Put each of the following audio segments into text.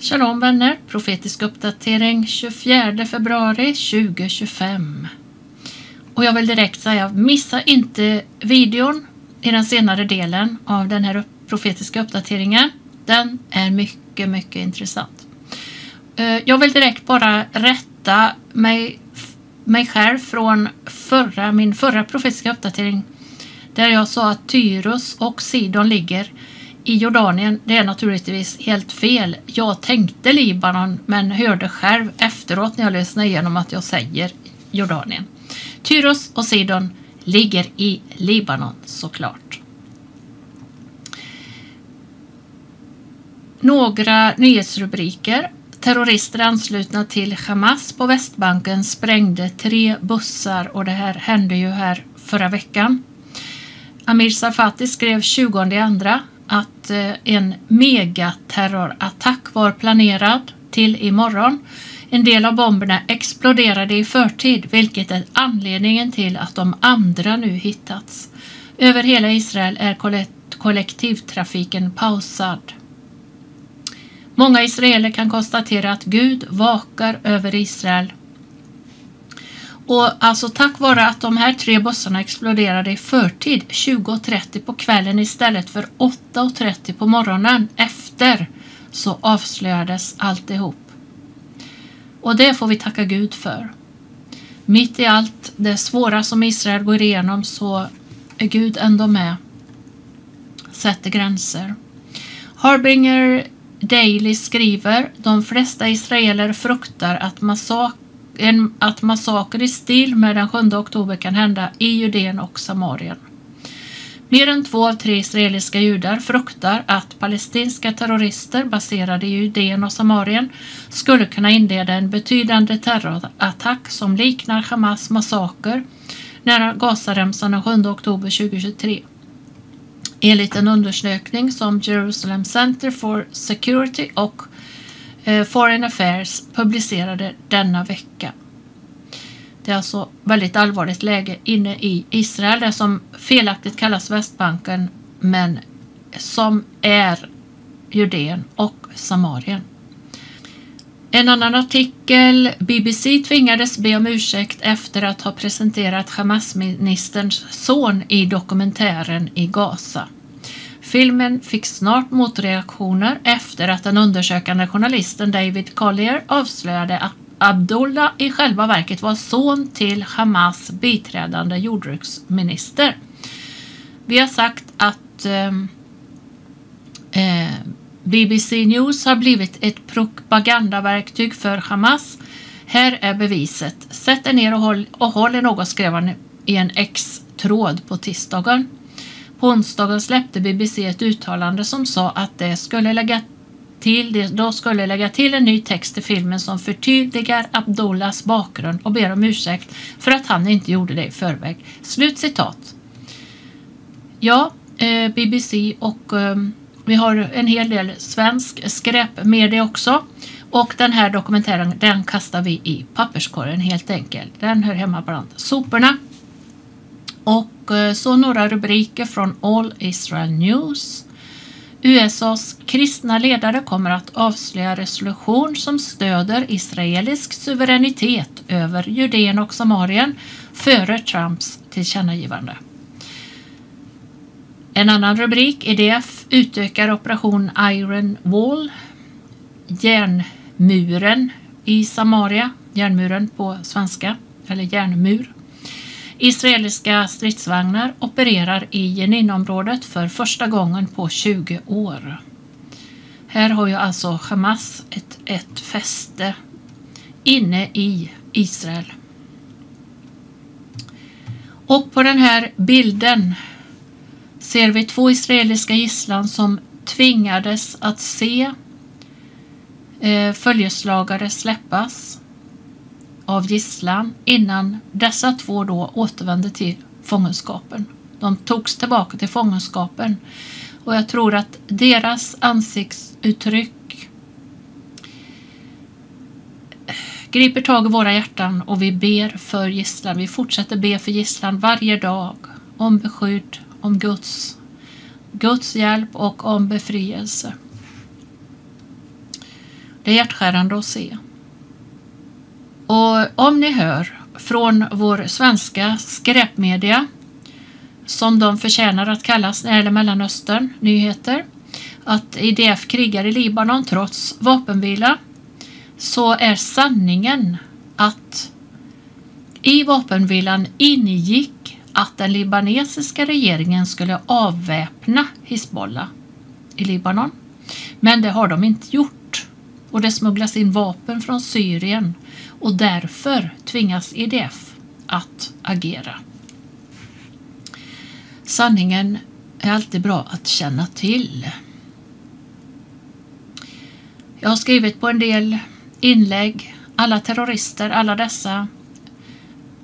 Shalom vänner, profetisk uppdatering 24 februari 2025. Och jag vill direkt säga, missa inte videon i den senare delen av den här profetiska uppdateringen. Den är mycket intressant. Jag vill direkt bara rätta mig själv från min förra profetiska uppdatering. Där jag sa att Tyrus och Sidon ligger i Jordanien. Det är naturligtvis helt fel. Jag tänkte Libanon men hörde själv efteråt när jag lyssnade igenom att jag säger Jordanien. Tyrus och Sidon ligger i Libanon såklart. Några nyhetsrubriker. Terrorister anslutna till Hamas på Västbanken sprängde 3 bussar och det här hände ju här förra veckan. Amir Safati skrev 20/2 att en megaterrorattack var planerad till imorgon. En del av bomberna exploderade i förtid, vilket är anledningen till att de andra nu hittats. Över hela Israel är kollektivtrafiken pausad. Många israeler kan konstatera att Gud vakar över Israel. Och alltså tack vare att de här 3 bussarna exploderade i förtid 20:30 på kvällen istället för 8:30 på morgonen efter, så avslöjades alltihop. Och det får vi tacka Gud för. Mitt i allt det svåra som Israel går igenom så är Gud ändå med. Sätter gränser. Harbinger Daily skriver: de flesta israeler fruktar att massaker i stil med den 7 oktober kan hända i Judeen och Samarien. Mer än 2 av 3 israeliska judar fruktar att palestinska terrorister baserade i Judeen och Samarien skulle kunna inleda en betydande terrorattack som liknar Hamas massaker nära Gazaremsan den 7 oktober 2023. Enligt en undersökning som Jerusalem Center for Security och Foreign Affairs publicerade denna vecka. Det är alltså väldigt allvarligt läge inne i Israel, det som felaktigt kallas Västbanken men som är Judeen och Samarien. En annan artikel: BBC tvingades be om ursäkt efter att ha presenterat Hamas-ministerns son i dokumentären i Gaza. Filmen fick snart motreaktioner efter att den undersökande journalisten David Collier avslöjade att Abdullah i själva verket var son till Hamas biträdande jordbruksminister. Vi har sagt att BBC News har blivit ett propagandaverktyg för Hamas. Här är beviset. Sätt er ner och håll er något, skrev han i en X-tråd på tisdagen. På onsdagen släppte BBC ett uttalande som sa att de skulle lägga till en ny text i filmen som förtydligar Abdullahs bakgrund och ber om ursäkt för att han inte gjorde det i förväg. Slutcitat. Ja, BBC och vi har en hel del svensk skräp med det också. Och den här dokumentären, den kastar vi i papperskorgen helt enkelt. Den hör hemma bland soporna. Och så några rubriker från All Israel News. USAs kristna ledare kommer att avslöja resolution som stöder israelisk suveränitet över Judeen och Samarien före Trumps tillkännagivande. En annan rubrik: EDF utökar operation Iron Wall, järnmuren i Samaria, järnmuren på svenska, eller järnmur. Israeliska stridsvagnar opererar i Jenin-området för första gången på 20 år. Här har ju alltså Hamas ett fäste inne i Israel. Och på den här bilden ser vi 2 israeliska gisslan som tvingades att se följeslagare släppas av gisslan innan dessa 2 då återvände till fångenskapen. De togs tillbaka till fångenskapen och jag tror att deras ansiktsuttryck griper tag i våra hjärtan och vi ber för gisslan. Vi fortsätter be för gisslan varje dag om beskydd, om Guds hjälp och om befrielse. Det är hjärtskärande att se. Och om ni hör från vår svenska skräpmedia, som de förtjänar att kallas när det gäller Mellanöstern, nyheter, att IDF krigar i Libanon trots vapenvila, så är sanningen att i vapenvilan ingick att den libanesiska regeringen skulle avväpna Hizbollah i Libanon. Men det har de inte gjort. Och det smugglas in vapen från Syrien. Och därför tvingas IDF att agera. Sanningen är alltid bra att känna till. Jag har skrivit på en del inlägg. Alla dessa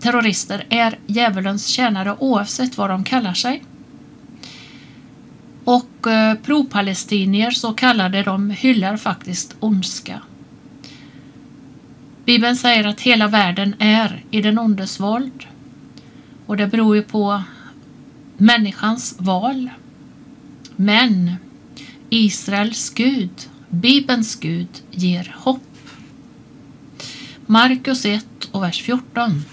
terrorister är djävulens tjänare oavsett vad de kallar sig. Och pro-palestinier, så kallade, de hyllar faktiskt ondska. Bibeln säger att hela världen är i den ondes våld. Och det beror ju på människans val. Men Israels Gud, Bibelns Gud, ger hopp. Markus 1 och vers 14.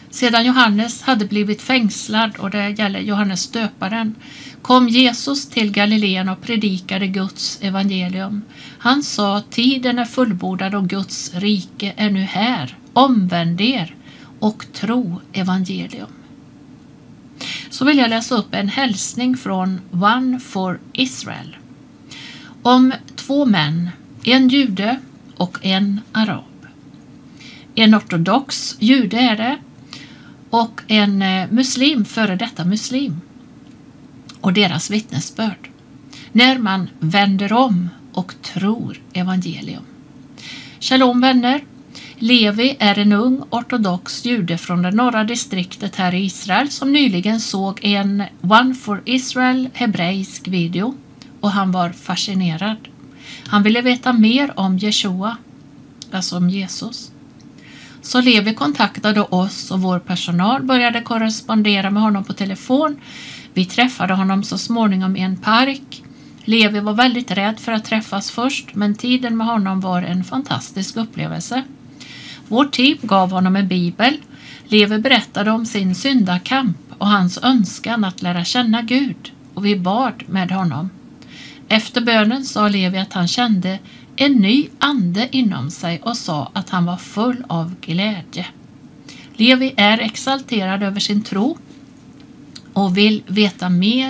Sedan Johannes hade blivit fängslad, och det gäller Johannes döparen, kom Jesus till Galileen och predikade Guds evangelium. Han sa: tiden är fullbordad och Guds rike är nu här. Omvänd er och tro evangelium. Så vill jag läsa upp en hälsning från One for Israel. Om 2 män, en jude och en arab. En ortodox jude är det, och en muslim, före detta muslim, och deras vittnesbörd när man vänder om och tror evangelium. Shalom vänner, Levi är en ung ortodox jude från det norra distriktet här i Israel som nyligen såg en One for Israel hebreisk video, och han var fascinerad. Han ville veta mer om Jeshua, alltså om Jesus. Så Levi kontaktade oss och vår personal började korrespondera med honom på telefon. Vi träffade honom så småningom i en park. Levi var väldigt rädd för att träffas först, men tiden med honom var en fantastisk upplevelse. Vårt team gav honom en bibel. Levi berättade om sin syndakamp och hans önskan att lära känna Gud, och vi bad med honom. Efter bönen sa Levi att han kände en ny ande inom sig och sa att han var full av glädje. Levi är exalterad över sin tro och vill veta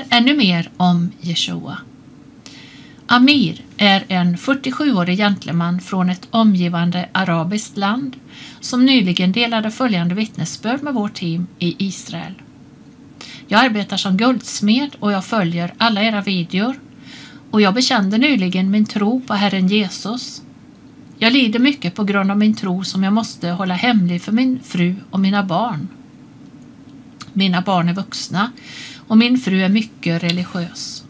ännu mer om Jeshua. Amir är en 47-årig gentleman från ett omgivande arabiskt land som nyligen delade följande vittnesbörd med vårt team i Israel. Jag arbetar som guldsmed och jag följer alla era videor. Och jag bekände nyligen min tro på Herren Jesus. Jag lider mycket på grund av min tro som jag måste hålla hemlig för min fru och mina barn. Mina barn är vuxna och min fru är mycket religiös.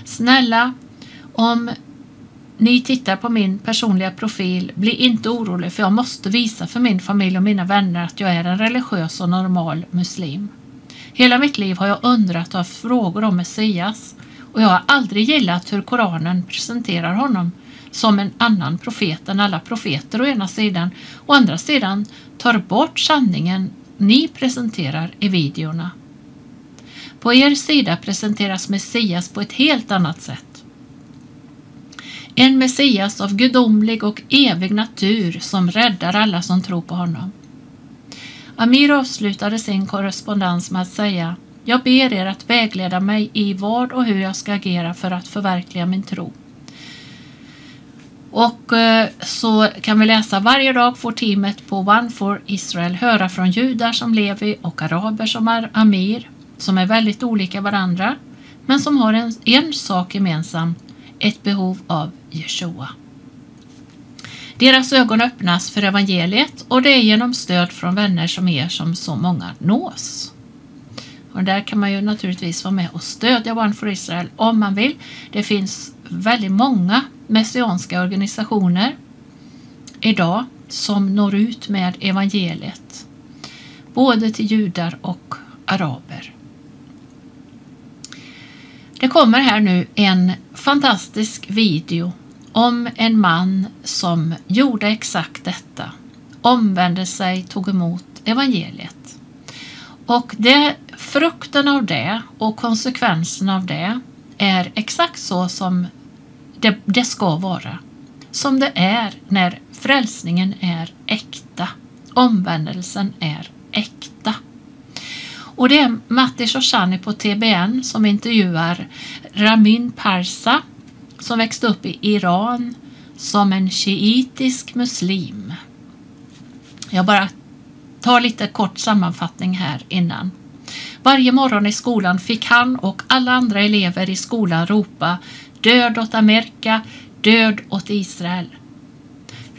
Snälla, om ni tittar på min personliga profil, bli inte orolig, för jag måste visa för min familj och mina vänner att jag är en religiös och normal muslim. Hela mitt liv har jag undrat och haft frågor om Messias. Och jag har aldrig gillat hur Koranen presenterar honom som en annan profet än alla profeter å ena sidan, och å andra sidan tar bort sanningen ni presenterar i videorna. På er sida presenteras Messias på ett helt annat sätt. En Messias av gudomlig och evig natur som räddar alla som tror på honom. Amir avslutade sin korrespondens med att säga: jag ber er att vägleda mig i vad och hur jag ska agera för att förverkliga min tro. Och så kan vi läsa: varje dag får teamet på One for Israel höra från judar som Levi och araber som Amir, som är väldigt olika varandra, men som har en sak gemensam: ett behov av Jeshua. Deras ögon öppnas för evangeliet, och det är genom stöd från vänner som er som så många nås. Och där kan man ju naturligtvis vara med och stödja One for Israel om man vill. Det finns väldigt många messianska organisationer idag som når ut med evangeliet, både till judar och araber. Det kommer här nu en fantastisk video om en man som gjorde exakt detta. Omvände sig, tog emot evangeliet. Och frukten av det och konsekvensen av det är exakt så som det ska vara. Som det är när frälsningen är äkta. Omvändelsen är äkta. Och det är Matti Shoshani på TBN som intervjuar Ramin Parsa som växte upp i Iran som en shiitisk muslim. Jag bara tar lite kort sammanfattning här innan. Varje morgon i skolan fick han och alla andra elever i skolan ropa död åt Amerika, död åt Israel.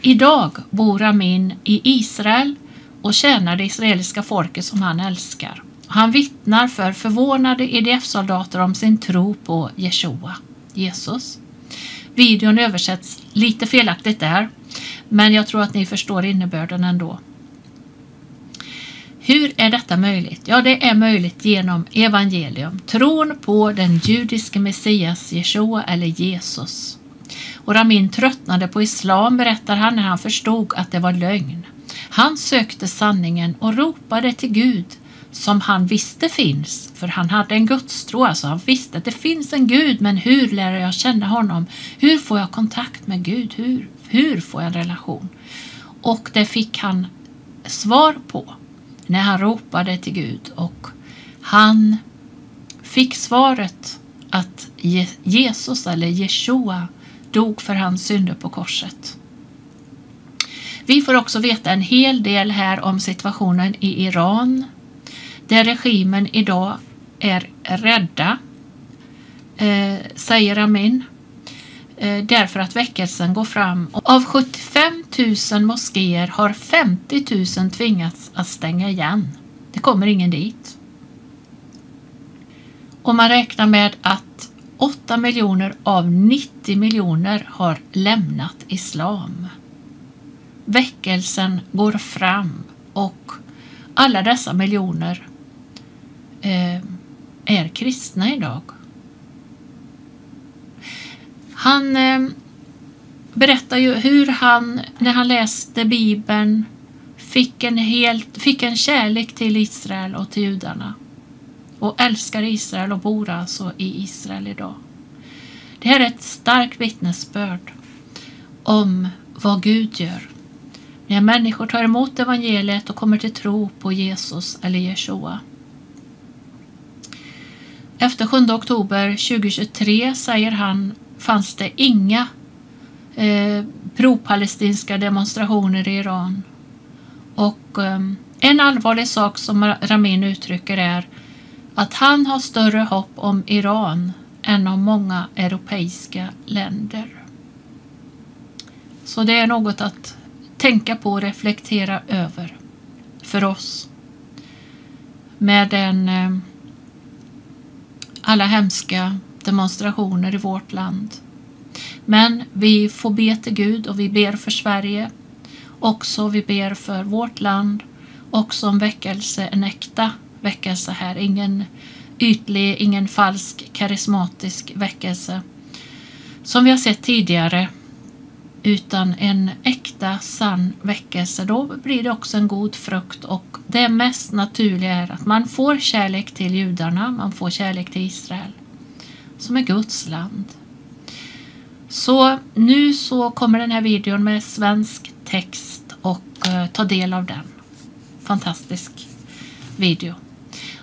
Idag bor Ramin i Israel och tjänar det israeliska folket som han älskar. Han vittnar för förvånade IDF-soldater om sin tro på Jeshua, Jesus. Videon översätts lite felaktigt där, men jag tror att ni förstår innebörden ändå. Hur är detta möjligt? Ja, det är möjligt genom evangelium. Tron på den judiska Messias, Jeshua eller Jesus. Och Ramin tröttnade på islam, berättar han, när han förstod att det var lögn. Han sökte sanningen och ropade till Gud som han visste finns. För han hade en gudstro, alltså han visste att det finns en Gud, men hur lär jag känna honom? Hur får jag kontakt med Gud? Hur får jag en relation? Och det fick han svar på när han ropade till Gud, och han fick svaret att Jesus eller Jeshua dog för hans synder på korset. Vi får också veta en hel del här om situationen i Iran, där regimen idag är rädda, säger Ramin, därför att väckelsen går fram. Av 75 000 moskéer har 50 000 tvingats att stänga igen. Det kommer ingen dit. Och man räknar med att 8 miljoner av 90 miljoner har lämnat islam. Väckelsen går fram och alla dessa miljoner är kristna idag. Han berättar ju hur han, när han läste Bibeln, fick en kärlek till Israel och till judarna. Och älskar Israel och bor alltså i Israel idag. Det här är ett starkt vittnesbörd om vad Gud gör. När människor tar emot evangeliet och kommer till tro på Jesus eller Jeshua. Efter 7 oktober 2023, säger han, fanns det inga pro-palestinska demonstrationer i Iran. Och en allvarlig sak som Ramin uttrycker är att han har större hopp om Iran än om många europeiska länder. Så det är något att tänka på och reflektera över för oss. Med alla hemska demonstrationer i vårt land. Men vi får be till Gud och vi ber för Sverige. Också vi ber för vårt land. Också om väckelse, en äkta väckelse här. Ingen ytlig, ingen falsk, karismatisk väckelse. Som vi har sett tidigare. Utan en äkta, sann väckelse. Då blir det också en god frukt. Och det mest naturliga är att man får kärlek till judarna. Man får kärlek till Israel. Som är Guds land. Så nu så kommer den här videon med svensk text. Och ta del av den. Fantastisk video.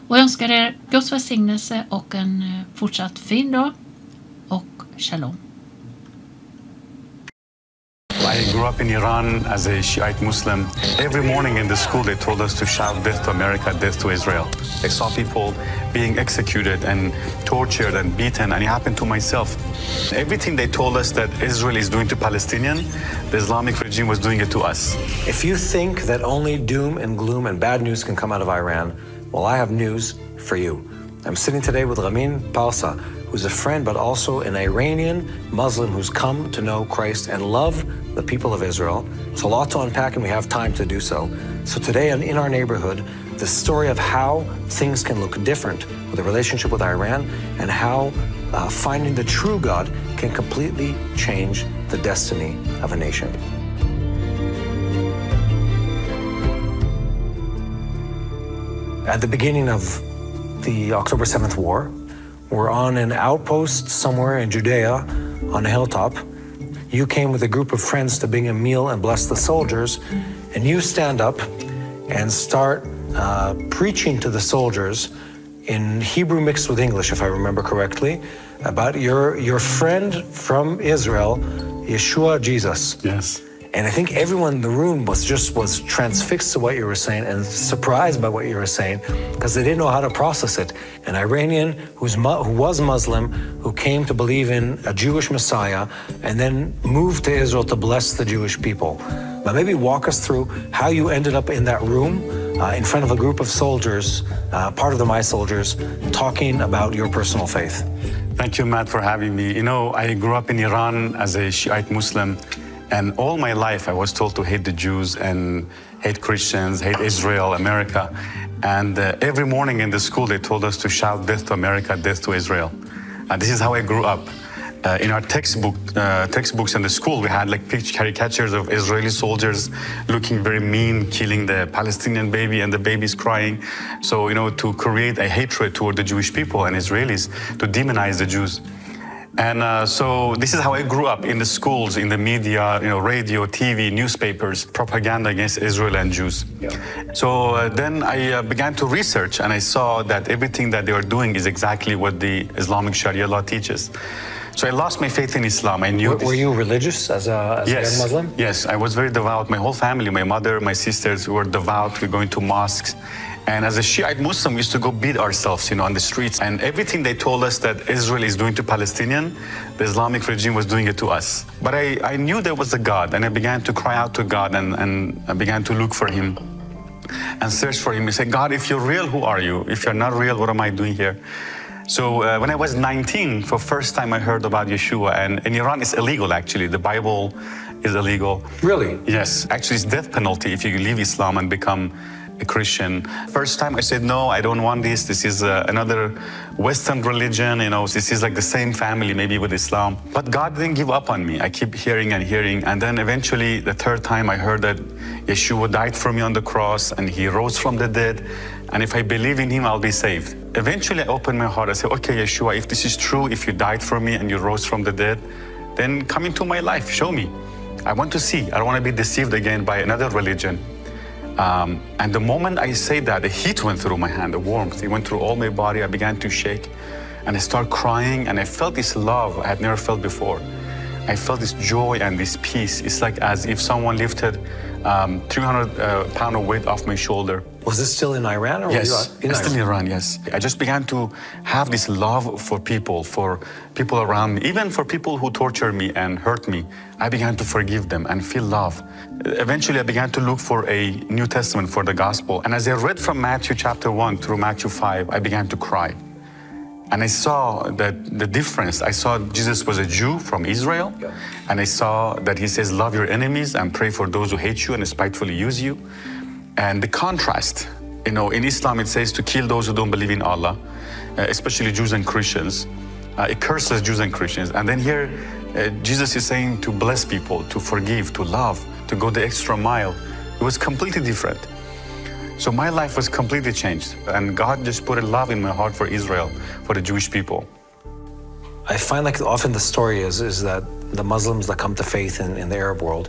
Och jag önskar er Guds välsignelse och en fortsatt fin dag. Och shalom. I grew up in Iran as a Shiite Muslim. Every morning in the school they told us to shout death to America, death to Israel. I saw people being executed and tortured and beaten, and it happened to myself. Everything they told us that Israel is doing to Palestinians, the Islamic regime was doing it to us. If you think that only doom and gloom and bad news can come out of Iran, well, I have news for you. I'm sitting today with Ramin Parsa, who's a friend but also an Iranian Muslim who's come to know Christ and love the people of Israel. It's a lot to unpack and we have time to do so. So today in our neighborhood, the story of how things can look different with the relationship with Iran and how finding the true God can completely change the destiny of a nation. At the beginning of the October 7th war, we're on an outpost somewhere in Judea on a hilltop. You came with a group of friends to bring a meal and bless the soldiers, and you stand up and start preaching to the soldiers in Hebrew mixed with English, if I remember correctly, about your friend from Israel, Yeshua, Jesus. Yes. And I think everyone in the room was transfixed to what you were saying and surprised by what you were saying, because they didn't know how to process it. An Iranian who was Muslim, who came to believe in a Jewish Messiah, and then moved to Israel to bless the Jewish people. But maybe walk us through how you ended up in that room in front of a group of soldiers, part of the My Soldiers, talking about your personal faith. Thank you, Matt, for having me. You know, I grew up in Iran as a Shiite Muslim. And all my life, I was told to hate the Jews and hate Christians, hate Israel, America. And every morning in the school, they told us to shout death to America, death to Israel. This is how I grew up. In our textbooks in the school, we had like caricatures of Israeli soldiers looking very mean, killing the Palestinian baby, and the baby's crying. So, you know, to create a hatred toward the Jewish people and Israelis, to demonize the Jews. And so this is how I grew up in the schools, in the media, you know, radio, TV, newspapers, propaganda against Israel and Jews. Yeah. So then I began to research, and I saw that everything that they were doing is exactly what the Islamic Sharia law teaches. So I lost my faith in Islam. I knew. Were you religious as a young Muslim? Yes, I was very devout. My whole family, my mother, my sisters, were devout. We were going to mosques. And as a Shiite Muslim, we used to go beat ourselves, you know, on the streets. And everything they told us that Israel is doing to Palestinian, the Islamic regime was doing it to us. But I knew there was a God, and I began to cry out to God, and I began to look for him and search for him. I said, God, if you're real, who are you? If you're not real, what am I doing here? So when I was 19, for the first time I heard about Yeshua. And in Iran, it's illegal, actually. The Bible is illegal. Really? Yes. Actually, it's death penalty if you leave Islam and become a Christian. First time I said, no, I don't want this. This is another Western religion, you know, this is like the same family maybe with Islam. But God didn't give up on me. I keep hearing and hearing. And then eventually the third time I heard that Yeshua died for me on the cross and he rose from the dead. And if I believe in him, I'll be saved. Eventually I opened my heart. I said, okay, Yeshua, if this is true, if you died for me and you rose from the dead, then come into my life, show me. I want to see. I don't want to be deceived again by another religion. And the moment I say that, the heat went through my hand, the warmth, it went through all my body. I began to shake and I started crying, and I felt this love I had never felt before. I felt this joy and this peace. It's like as if someone lifted 300 pounds of weight off my shoulder. Was this still in Iran? Or yes, were you still in Iran, yes. I just began to have this love for people around me, even for people who tortured me and hurt me. I began to forgive them and feel love. Eventually, I began to look for a New Testament for the gospel. And as I read from Matthew chapter 1 through Matthew 5, I began to cry. And I saw that the difference. I saw Jesus was a Jew from Israel, and I saw that he says, love your enemies and pray for those who hate you and spitefully use you. And the contrast, you know, in Islam it says to kill those who don't believe in Allah, especially Jews and Christians. It curses Jews and Christians. And then here, Jesus is saying to bless people, to forgive, to love, to go the extra mile. It was completely different. So my life was completely changed. And God just put a love in my heart for Israel, for the Jewish people. I find like often the story is that the Muslims that come to faith in the Arab world,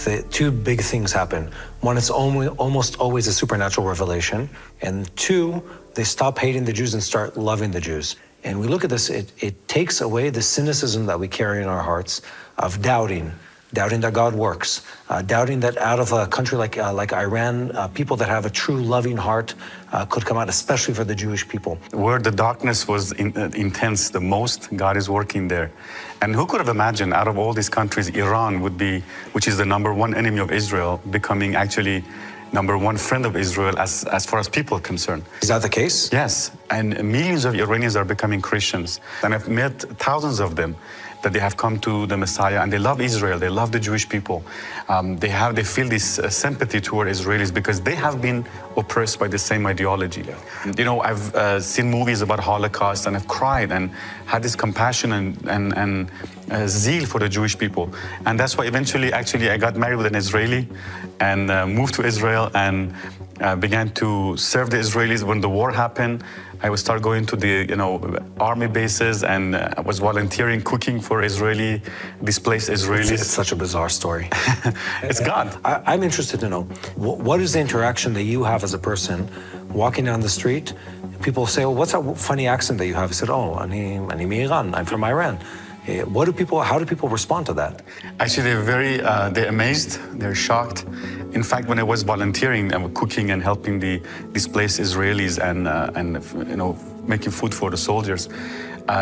the two big things happen. One, it's almost always a supernatural revelation. And two, they stop hating the Jews and start loving the Jews. And we look at this, it takes away the cynicism that we carry in our hearts of doubting that God works, doubting that out of a country like Iran, people that have a true loving heart could come out, especially for the Jewish people. Where the darkness was intense the most, God is working there. And who could have imagined out of all these countries, Iran would be, which is the #1 enemy of Israel, becoming actually #1 friend of Israel as far as people are concerned. Is that the case? Yes, and millions of Iranians are becoming Christians. And I've met thousands of them. that they have come to the Messiah, and they love Israel, they love the Jewish people. They feel this sympathy toward Israelis because they have been oppressed by the same ideology. You know, I've seen movies about Holocaust, and I've cried and had this compassion and zeal for the Jewish people. And that's why eventually, actually, I got married with an Israeli and moved to Israel and began to serve the Israelis. When the war happened, I would start going to the army bases, and I was volunteering, cooking for displaced Israelis. It's such a bizarre story. It's God. I'm interested to know, what is the interaction that you have as a person walking down the street? People say, well, what's that funny accent that you have? I said, oh, I'm Iran, I'm from Iran. How do people respond to that? Actually, they're amazed, they're shocked. In fact, when I was volunteering, I was cooking and helping the displaced Israelis and making food for the soldiers.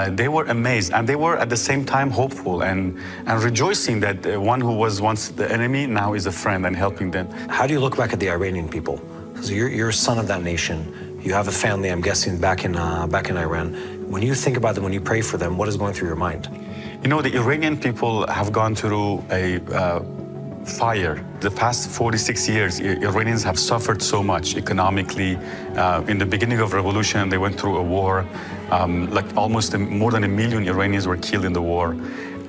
They were amazed, and they were at the same time hopeful and rejoicing that one who was once the enemy now is a friend and helping them. How do you look back at the Iranian people? Because you're a son of that nation. You have a family, I'm guessing, back in Iran. When you think about them, when you pray for them, what is going through your mind? You know, the Iranian people have gone through a fire. The past 46 years, Iranians have suffered so much economically. In the beginning of revolution, they went through a war. Like almost more than 1 million Iranians were killed in the war.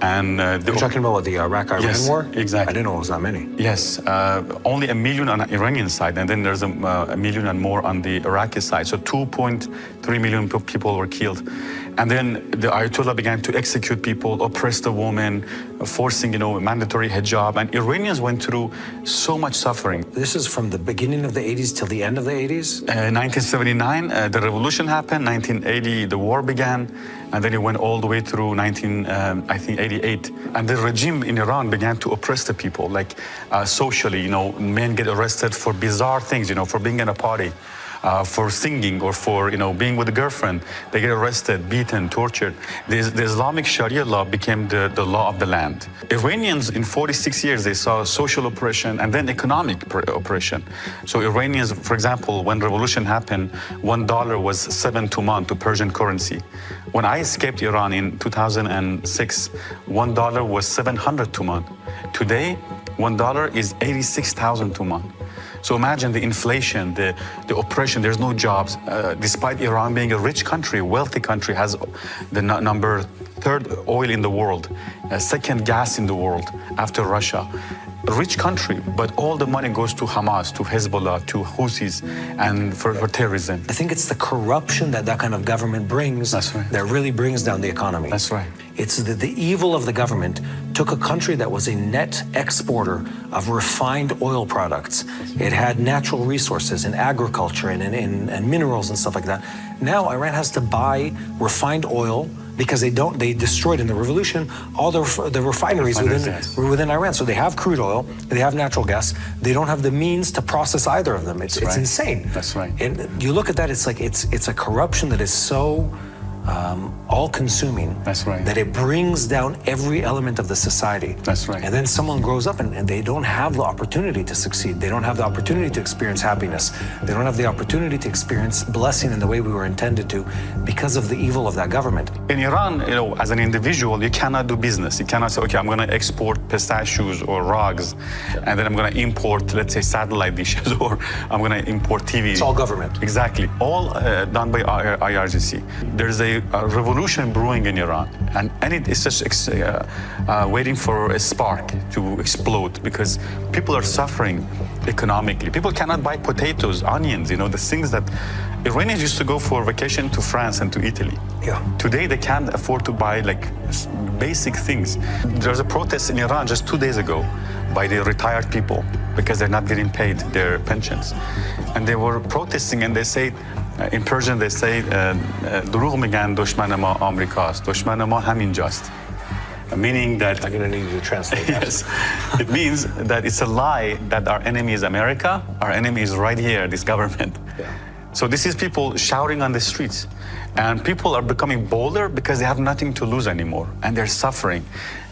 And you're talking about the Iraq-Iran yes, war? Exactly. I didn't know it was that many. Yes, only 1 million on the Iranian side, and then there's a million and more on the Iraqi side. So 2.3 million people were killed. And then the Ayatollah began to execute people, oppress the women, forcing, mandatory hijab. And Iranians went through so much suffering. This is from the beginning of the 80s till the end of the 80s? 1979, the revolution happened. 1980, the war began. And then it went all the way through 1988. And the regime in Iran began to oppress the people, like socially, men get arrested for bizarre things, for being in a party. For singing or for being with a girlfriend. They get arrested, beaten, tortured. The Islamic Sharia law became the law of the land. Iranians in 46 years, they saw social oppression and then economic oppression. So Iranians, for example, when revolution happened, $1 was 7 tuman to Persian currency. When I escaped Iran in 2006, $1 was 700 tuman. Today, $1 is 86,000 tuman. So imagine the inflation, the oppression, there's no jobs. Despite Iran being a rich country, wealthy country, has the number 3rd oil in the world, 2nd gas in the world after Russia. A rich country, but all the money goes to Hamas, to Hezbollah, to Houthis, and for terrorism. I think it's the corruption that kind of government brings that really brings down the economy. That's right. It's the evil of the government took a country that was a net exporter of refined oil products. It had natural resources in agriculture and minerals and stuff like that. Now Iran has to buy refined oil because they destroyed in the revolution all the refineries within Iran. So they have crude oil, they have natural gas. They don't have the means to process either of them. It's insane. That's right. And you look at that, it's like it's a corruption that is so all-consuming. That's right. That it brings down every element of the society. That's right. And then someone grows up and they don't have the opportunity to succeed. They don't have the opportunity to experience happiness. They don't have the opportunity to experience blessing in the way we were intended to because of the evil of that government. In Iran, as an individual, you cannot do business. You cannot say, okay, I'm going to export pistachios or rugs, and then I'm going to import, let's say, satellite dishes, or I'm going to import TV. It's all government. Exactly. All done by IRGC. There's a revolution brewing in Iran, and it is just waiting for a spark to explode because people are suffering economically. People cannot buy potatoes, onions, the things that Iranians used to go for vacation to France and to Italy. Yeah. Today they can't afford to buy like basic things. There's a protest in Iran just 2 days ago by the retired people because they're not getting paid their pensions. And they were protesting, and they say, in Persian they say, دروغ میگن دشمن ما آمریکاست، دشمن ما همینجاست. Meaning that... I'm going to need you to translate that. Yes. It means that it's a lie that our enemy is America, our enemy is right here, this government. Yeah. So this is people shouting on the streets. And people are becoming bolder because they have nothing to lose anymore, and they're suffering.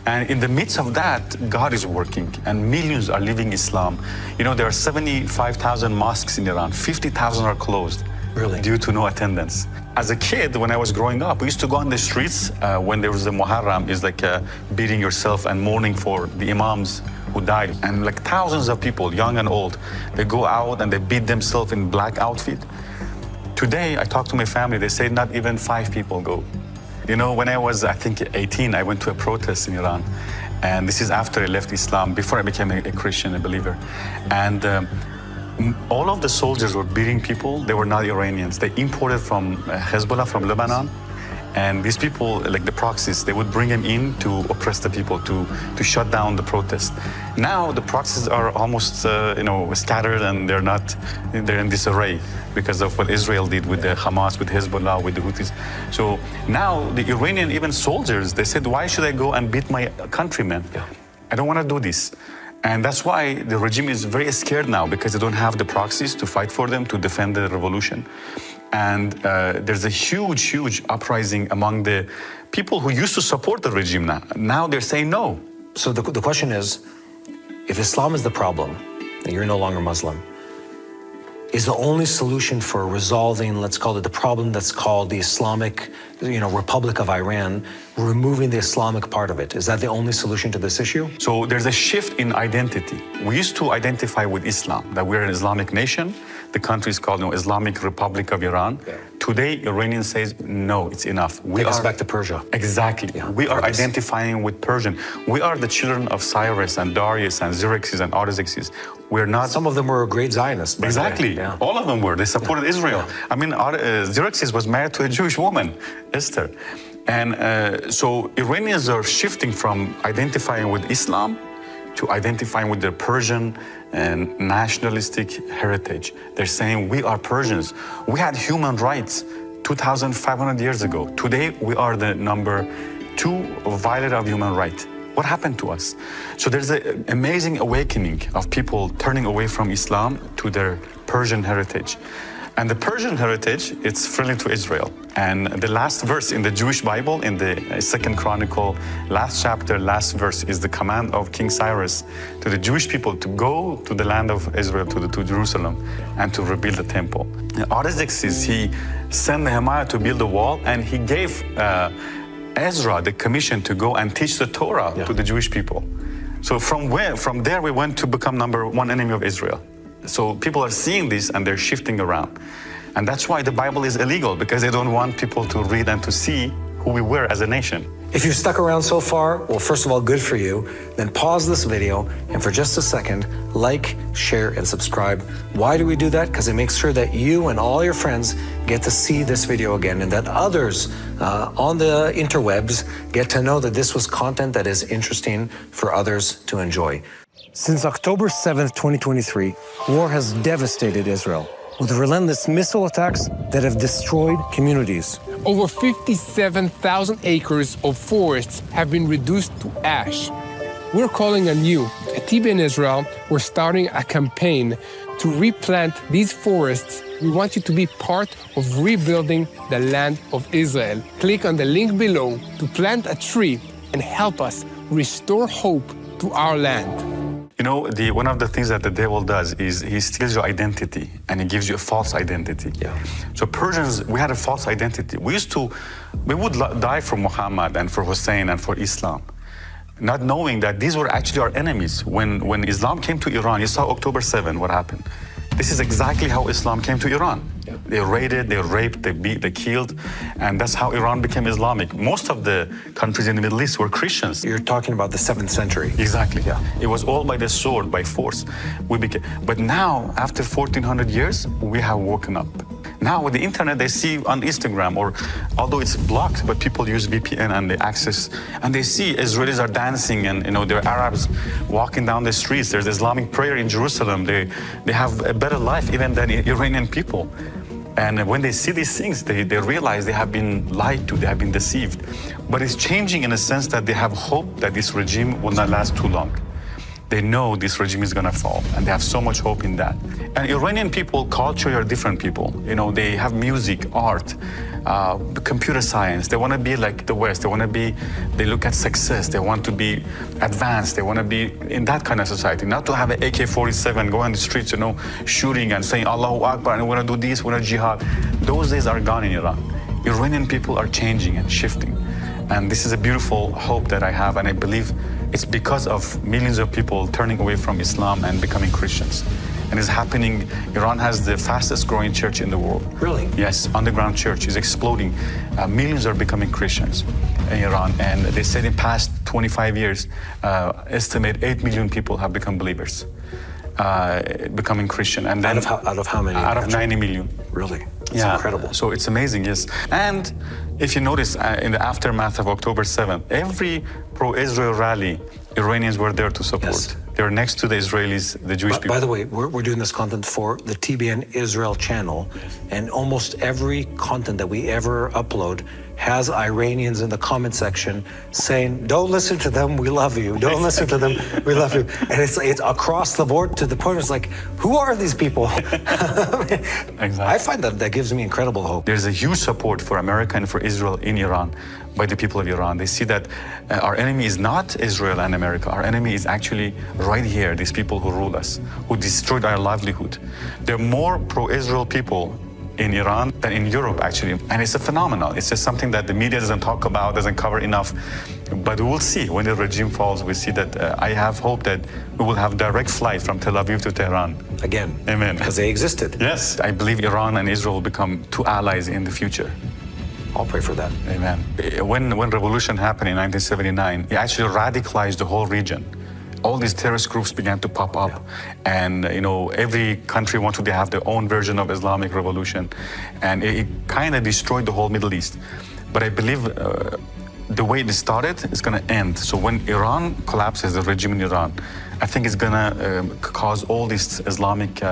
And in the midst of that, God is working, and millions are leaving Islam. There are 75,000 mosques in Iran, 50,000 are closed. Really? Due to no attendance. As a kid, when I was growing up, we used to go on the streets when there was the Muharram, is like beating yourself and mourning for the imams who died. And like thousands of people, young and old, they go out and they beat themselves in black outfit. Today, I talk to my family, they say not even 5 people go. You know, when I was, I think, 18, I went to a protest in Iran. And this is after I left Islam, before I became a Christian, a believer. And all of the soldiers were beating people. They were not Iranians. They imported from Hezbollah, from Lebanon. And these people, like the proxies, they would bring them in to oppress the people, to shut down the protest. Now the proxies are almost, scattered, and they're in disarray because of what Israel did with the Hamas, with Hezbollah, with the Houthis. So now the Iranian, even soldiers, they said, why should I go and beat my countrymen? Yeah. I don't want to do this. And that's why the regime is very scared now, because they don't have the proxies to fight for them, to defend the revolution. And there's a huge, huge uprising among the people who used to support the regime now. Now they're saying no. So the question is, if Islam is the problem, and you're no longer Muslim, is the only solution for resolving, let's call it the problem that's called the Islamic, Republic of Iran, removing the Islamic part of it? Is that the only solution to this issue? So there's a shift in identity. We used to identify with Islam, that we're an Islamic nation. The country is called Islamic Republic of Iran. Yeah. Today, Iranian says, no, it's enough. Take us back to Persia. Exactly. Yeah, we are identifying with Persian. We are the children of Cyrus and Darius and Xerxes and Artaxerxes. We're not... Some of them were great Zionists. Exactly. Yeah. All of them were. They supported Israel. Yeah. I mean, Xerxes was married to a Jewish woman, Esther. And so Iranians are shifting from identifying with Islam to identifying with their Persian and nationalistic heritage. They're saying, we are Persians. We had human rights 2,500 years ago. Today, we are the number 2 violator of human rights. What happened to us? So there's an amazing awakening of people turning away from Islam to their Persian heritage. And the Persian heritage, it's friendly to Israel. And the last verse in the Jewish Bible, in the 2nd Chronicle, last chapter, last verse, is the command of King Cyrus to the Jewish people to go to the land of Israel, to Jerusalem, and to rebuild the temple. Artaxerxes, he sent Nehemiah to build the wall, and he gave Ezra the commission to go and teach the Torah to the Jewish people. So from there we went to become number 1 enemy of Israel. So people are seeing this and they're shifting around. And that's why the Bible is illegal, because they don't want people to read and to see who we were as a nation. If you've stuck around so far, well, first of all, good for you. Then pause this video and for just a second, like, share, and subscribe. Why do we do that? Because it makes sure that you and all your friends get to see this video again, and that others on the interwebs get to know that this was content that is interesting for others to enjoy. Since October 7th, 2023, war has devastated Israel with relentless missile attacks that have destroyed communities. Over 57,000 acres of forests have been reduced to ash. We're calling on you. At TB in Israel, we're starting a campaign to replant these forests. We want you to be part of rebuilding the land of Israel. Click on the link below to plant a tree and help us restore hope to our land. You know, one of the things that the devil does is he steals your identity and he gives you a false identity. Yeah. So Persians, we had a false identity. We would die for Muhammad and for Hussein and for Islam, not knowing that these were actually our enemies. When Islam came to Iran, you saw October 7, what happened. This is exactly how Islam came to Iran. Yeah. They raided, they raped, they beat, they killed, and that's how Iran became Islamic. Most of the countries in the Middle East were Christians. You're talking about the 7th century. Exactly. Yeah. It was all by the sword, by force. But now, after 1,400 years, we have woken up. Now with the internet, they see on Instagram, or although it's blocked, but people use VPN and they access, and they see Israelis are dancing, and there are Arabs walking down the streets. There's Islamic prayer in Jerusalem. They have a better life even than Iranian people. And when they see these things, they realize they have been lied to, they have been deceived. But it's changing in a sense that they have hope that this regime will not last too long. They know this regime is going to fall, and they have so much hope in that. And Iranian people, culturally, are different people. You know, they have music, art, computer science. They want to be like the West. They look at success. They want to be advanced. They want to be in that kind of society, not to have an AK-47, go on the streets, you know, shooting and saying Allahu Akbar, and we want to do this, we want to jihad. Those days are gone in Iran. Iranian people are changing and shifting. And this is a beautiful hope that I have, and I believe it's because of millions of people turning away from Islam and becoming Christians. And it's happening. Iran has the fastest growing church in the world. Really? Yes, underground church is exploding. Millions are becoming Christians in Iran. And they said in past 25 years, estimate 8 million people have become believers, becoming Christian. And then out of how many? Out of 90 million. Really? It's incredible. So it's amazing, yes. And if you notice, in the aftermath of October 7th, every pro-Israel rally, Iranians were there to support. Yes. They were next to the Israelis, the Jewish people. By the way, we're doing this content for the TBN Israel channel, and almost every content that we ever upload has Iranians in the comment section saying, don't listen to them, we love you. Don't listen to them, we love you. And it's across the board to the point, it's like, who are these people? Exactly. I find that gives me incredible hope. There's a huge support for America and for Israel in Iran by the people of Iran. They see that our enemy is not Israel and America. Our enemy is actually right here, these people who rule us, who destroyed our livelihood. There are more pro-Israel people in Iran than in Europe, actually. And it's a phenomenon. It's just something that the media doesn't talk about, doesn't cover enough. But we'll see. When the regime falls, we see that I have hope that we will have direct flight from Tel Aviv to Tehran. Again. Amen. Because they existed. Yes. I believe Iran and Israel will become two allies in the future. I'll pray for that. Amen. When revolution happened in 1979, it actually radicalized the whole region. All these terrorist groups began to pop up, and you know, every country wanted to have their own version of Islamic revolution, and it kind of destroyed the whole Middle East. But I believe the way it started is going to end. So when Iran collapses, the regime in Iran, I think it's going to cause all these Islamic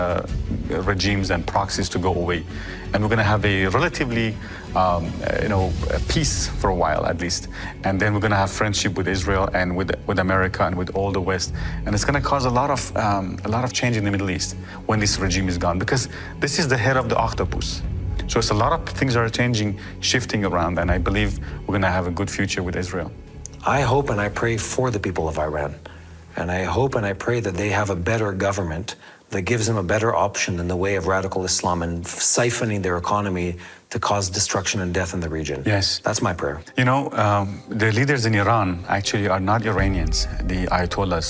regimes and proxies to go away, and we're going to have a relatively peace for a while at least, and then we're going to have friendship with Israel and with America and with all the West, and it's going to cause a lot of change in the Middle East when this regime is gone, because this is the head of the octopus. So it's a lot of things are changing, shifting around, and I believe we're going to have a good future with Israel. I hope and I pray for the people of Iran, and I hope and I pray that they have a better government that gives them a better option than the way of radical Islam and siphoning their economy to cause destruction and death in the region. Yes. That's my prayer. You know, the leaders in Iran actually are not Iranians, the Ayatollahs.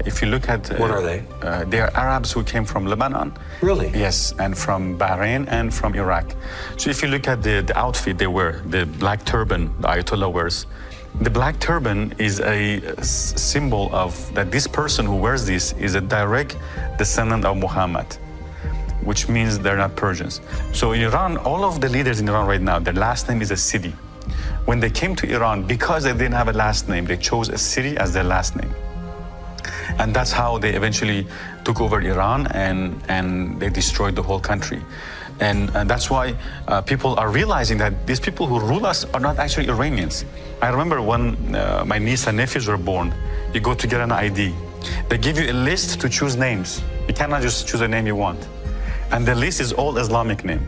If you look at... What are they? They are Arabs who came from Lebanon. Really? Yes, and from Bahrain and from Iraq. So if you look at the outfit they wear, the black turban the Ayatollah wears, the black turban is a symbol of that this person who wears this is a direct descendant of Muhammad, which means they're not Persians. So in Iran, all of the leaders in Iran right now, their last name is a city. When they came to Iran, because they didn't have a last name, they chose a city as their last name. And that's how they eventually took over Iran, and they destroyed the whole country. And that's why people are realizing that these people who rule us are not actually Iranians. I remember when my niece and nephews were born, you go to get an ID. They give you a list to choose names. You cannot just choose a name you want. And the list is all Islamic name.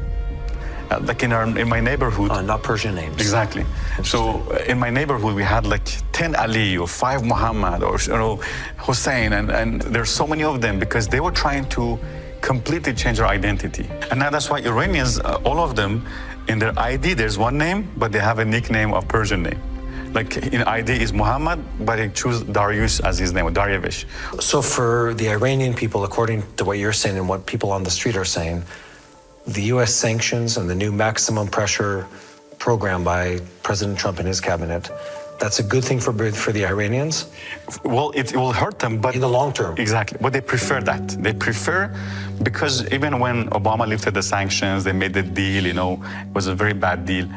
Like in my neighborhood. Not Persian names. Exactly. So in my neighborhood, we had like 10 Ali or 5 Muhammad or Hussein, and there's so many of them because they were trying to completely change their identity. And now that's why Iranians, all of them, in their ID, there's one name, but they have a nickname of Persian name. Like in ID is Muhammad, but they choose Darius as his name, or Daryavish. So for the Iranian people, according to what you're saying and what people on the street are saying, the U.S. sanctions and the new maximum pressure program by President Trump and his cabinet, that's a good thing for the Iranians? Well, it will hurt them, but... In the long term. Exactly. But they prefer that. They prefer, because even when Obama lifted the sanctions, they made the deal, it was a very bad deal.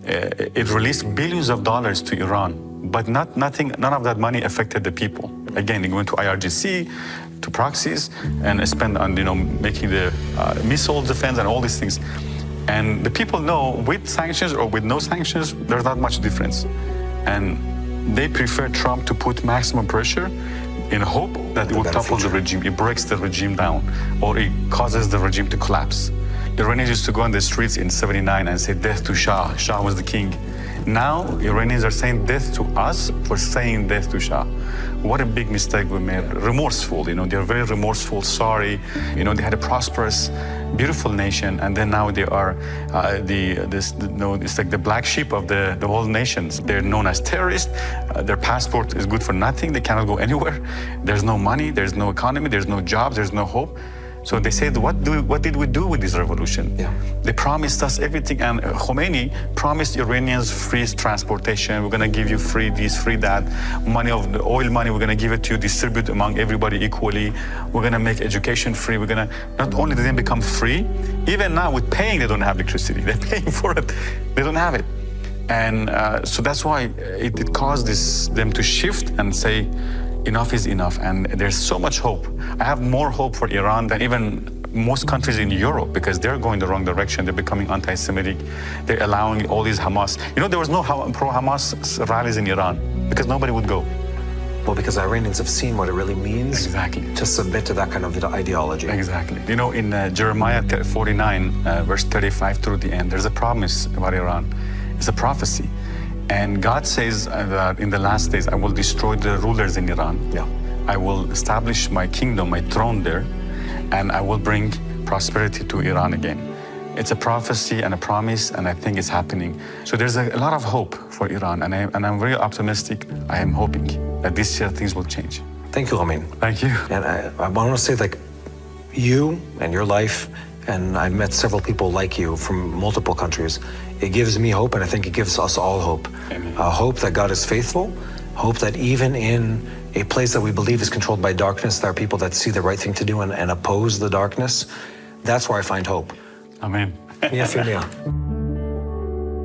It released billions of dollars to Iran, but none of that money affected the people. Again, they went to IRGC, to proxies, and spend on, making the missile defense and all these things. And the people know, with sanctions or with no sanctions, there's not much difference. And they prefer Trump to put maximum pressure in hope that it will topple the regime. It breaks the regime down, or it causes the regime to collapse. Iranians used to go on the streets in '79 and say, death to Shah. Shah was the king. Now, Iranians are saying death to us for saying death to Shah. What a big mistake we made. Remorseful, they're very remorseful, sorry. They had a prosperous, beautiful nation, and then now they are it's like the black sheep of the whole nations. They're known as terrorists. Their passport is good for nothing. They cannot go anywhere. There's no money, there's no economy, there's no jobs, there's no hope. So they said, what did we do with this revolution? Yeah. They promised us everything, and Khomeini promised Iranians free transportation. We're going to give you free this, free that. Money of the oil money, we're going to give it to you, distribute among everybody equally. We're going to make education free. We're going to, not only did they become free, even now with paying, they don't have electricity. They're paying for it. They don't have it. And so that's why it caused them to shift and say, enough is enough, and there's so much hope. I have more hope for Iran than even most countries in Europe, because they're going the wrong direction. They're becoming anti-Semitic. They're allowing all these Hamas. There was no pro-Hamas rallies in Iran because nobody would go. Well, because Iranians have seen what it really means to submit to that kind of ideology. Exactly. In Jeremiah 49, verse 35 through the end, there's a promise about Iran. It's a prophecy. And God says that in the last days, I will destroy the rulers in Iran. Yeah. I will establish my kingdom, my throne there, and I will bring prosperity to Iran again. It's a prophecy and a promise, and I think it's happening. So there's a lot of hope for Iran, and I'm very optimistic. I am hoping that this year things will change. Thank you, Ramin. Thank you. And I want to say, you and your life, and I've met several people like you from multiple countries. It gives me hope, and I think it gives us all hope. Hope that God is faithful, hope that even in a place that we believe is controlled by darkness, there are people that see the right thing to do and oppose the darkness. That's where I find hope. Amen.